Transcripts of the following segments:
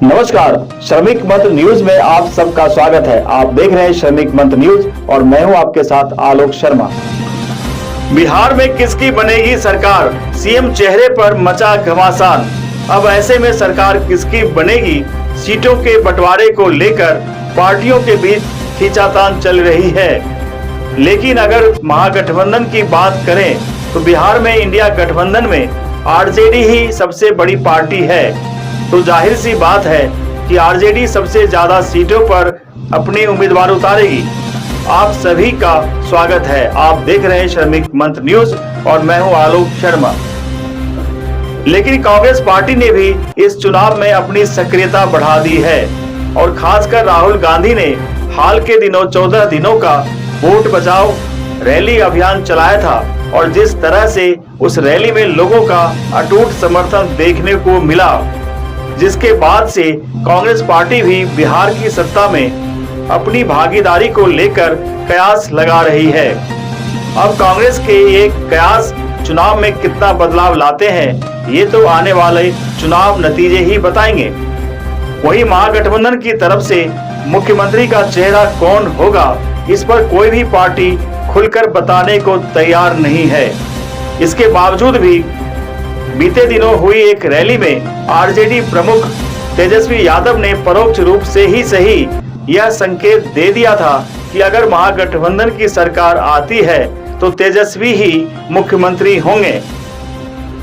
नमस्कार, श्रमिक मंत्र न्यूज में आप सबका स्वागत है। आप देख रहे हैं श्रमिक मंत्र न्यूज और मैं हूं आपके साथ आलोक शर्मा। बिहार में किसकी बनेगी सरकार, सीएम चेहरे पर मचा घमासान। अब ऐसे में सरकार किसकी बनेगी, सीटों के बंटवारे को लेकर पार्टियों के बीच खींचातान चल रही है। लेकिन अगर महागठबंधन की बात करें तो बिहार में इंडिया गठबंधन में आरजेडी ही सबसे बड़ी पार्टी है। तो जाहिर सी बात है कि आरजेडी सबसे ज्यादा सीटों पर अपने उम्मीदवार उतारेगी। आप सभी का स्वागत है। आप देख रहे हैं श्रमिक मंत्र न्यूज और मैं हूं आलोक शर्मा। लेकिन कांग्रेस पार्टी ने भी इस चुनाव में अपनी सक्रियता बढ़ा दी है और खासकर राहुल गांधी ने हाल के दिनों 14 दिनों का वोट बचाओ रैली अभियान चलाया था और जिस तरह से उस रैली में लोगों का अटूट समर्थन देखने को मिला, जिसके बाद से कांग्रेस पार्टी भी बिहार की सत्ता में अपनी भागीदारी को लेकर कयास लगा रही है। अब कांग्रेस के ये कयास चुनाव में कितना बदलाव लाते हैं, ये तो आने वाले चुनाव नतीजे ही बताएंगे। वहीं महागठबंधन की तरफ से मुख्यमंत्री का चेहरा कौन होगा, इस पर कोई भी पार्टी खुलकर बताने को तैयार नहीं है। इसके बावजूद भी बीते दिनों हुई एक रैली में आरजेडी प्रमुख तेजस्वी यादव ने परोक्ष रूप से ही सही यह संकेत दे दिया था कि अगर महागठबंधन की सरकार आती है तो तेजस्वी ही मुख्यमंत्री होंगे।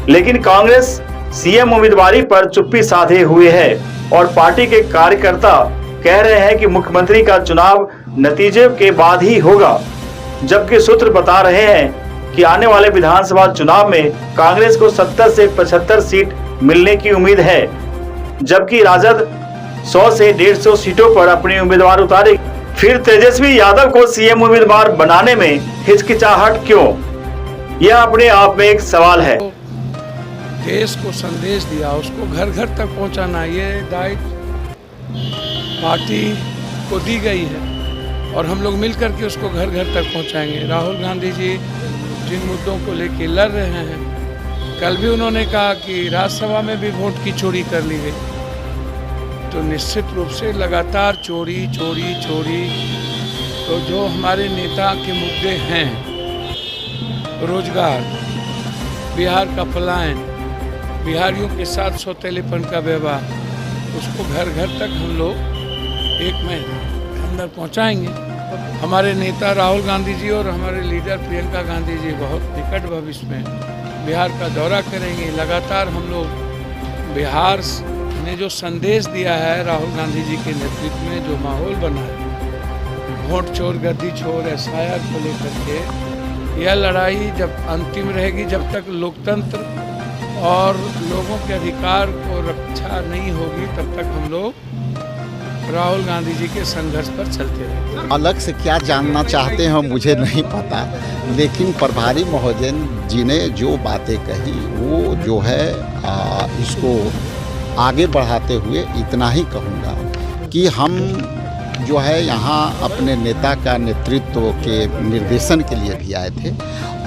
लेकिन कांग्रेस सीएम उम्मीदवारी पर चुप्पी साधे हुए है और पार्टी के कार्यकर्ता कह रहे हैं कि मुख्यमंत्री का चुनाव नतीजे के बाद ही होगा, जबकि सूत्र बता रहे हैं कि आने वाले विधानसभा चुनाव में कांग्रेस को 70 से 75 सीट मिलने की उम्मीद है, जबकि राजद 100 से 150 सीटों पर अपने उम्मीदवार उतारेगी। फिर तेजस्वी यादव को सीएम उम्मीदवार बनाने में हिचकिचाहट क्यों, यह अपने आप में एक सवाल है। देश को संदेश दिया, उसको घर घर तक पहुंचाना, ये दायित्व पार्टी को दी गई है और हम लोग मिलकर के उसको घर घर तक पहुंचाएंगे। राहुल गांधी जी जिन मुद्दों को लेकर लड़ रहे हैं, कल भी उन्होंने कहा कि राज्यसभा में भी वोट की चोरी कर ली गई, तो निश्चित रूप से लगातार चोरी चोरी चोरी। तो जो हमारे नेता के मुद्दे हैं, रोजगार, बिहार का पलायन, बिहारियों के साथ सौतेलेपन का व्यवहार, उसको घर घर तक हम लोग एक महीने अंदर पहुंचाएंगे। हमारे नेता राहुल गांधी जी और हमारे लीडर प्रियंका गांधी जी बहुत निकट भविष्य में बिहार का दौरा करेंगे। लगातार हम लोग बिहार ने जो संदेश दिया है, राहुल गांधी जी के नेतृत्व में जो माहौल बना है, वोट चोर गद्दी चोर एसआईआर को लेकर के, यह लड़ाई जब अंतिम रहेगी, जब तक लोकतंत्र और लोगों के अधिकार को रक्षा नहीं होगी, तब तक हम लोग राहुल गांधी जी के संघर्ष पर चलते रहे। अलग से क्या जानना चाहते हैं मुझे नहीं पता, लेकिन प्रभारी महोदय जी ने जो बातें कही वो जो है इसको आगे बढ़ाते हुए इतना ही कहूँगा कि हम जो है यहाँ अपने नेता का नेतृत्व के निर्देशन के लिए भी आए थे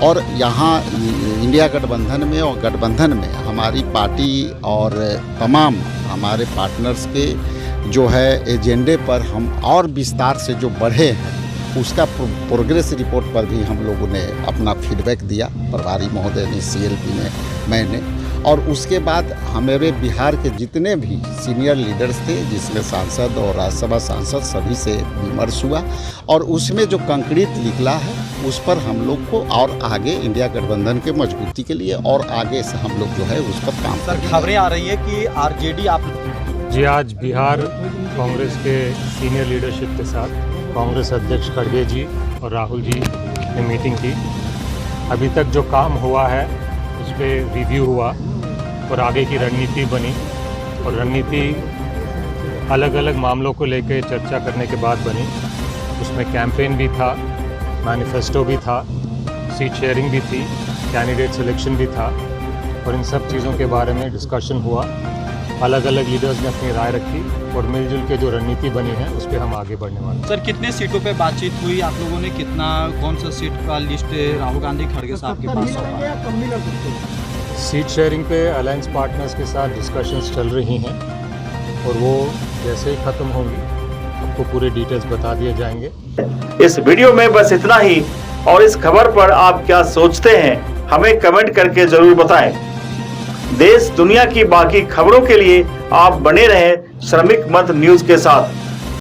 और यहाँ इंडिया गठबंधन में और गठबंधन में हमारी पार्टी और तमाम हमारे पार्टनर्स के जो है एजेंडे पर हम और विस्तार से जो बढ़े हैं, उसका प्रोग्रेस रिपोर्ट पर भी हम लोगों ने अपना फीडबैक दिया, प्रभारी महोदय ने, सीएलपी ने, मैंने। और उसके बाद हमारे बिहार के जितने भी सीनियर लीडर्स थे, जिसमें सांसद और राज्यसभा सांसद, सभी से विमर्श हुआ और उसमें जो कंक्रीट निकला है उस पर हम लोग को और आगे इंडिया गठबंधन के मजबूती के लिए और आगे से हम लोग जो है उस पर काम सर, खबरें आ रही है कि आरजेडी आप जी आज बिहार कांग्रेस के सीनियर लीडरशिप के साथ कांग्रेस अध्यक्ष खड़गे जी और राहुल जी ने मीटिंग की। अभी तक जो काम हुआ है उस पर रिव्यू हुआ और आगे की रणनीति बनी और रणनीति अलग अलग मामलों को लेकर चर्चा करने के बाद बनी। उसमें कैंपेन भी था, मैनिफेस्टो भी था, सीट शेयरिंग भी थी, कैंडिडेट सिलेक्शन भी था और इन सब चीज़ों के बारे में डिस्कशन हुआ अलग अलग लीडर्स ने अपनी राय रखी और मिलजुल के जो रणनीति बनी है उस पर हम आगे बढ़ने वाले हैं। सर कितने सीटों पे बातचीत हुई आप लोगों ने, कितना कौन सा सीट का लिस्ट राहुल गांधी खड़गे साहब के पास होगा? सीट शेयरिंग पे अलायंस पार्टनर्स के साथ डिस्कशंस चल रही हैं और वो जैसे ही ख़त्म होंगी आपको पूरे डिटेल्स बता दिए जाएंगे। इस वीडियो में बस इतना ही और इस खबर पर आप क्या सोचते हैं हमें कमेंट करके जरूर बताएं। देश दुनिया की बाकी खबरों के लिए आप बने रहें श्रमिक मंत्र न्यूज के साथ।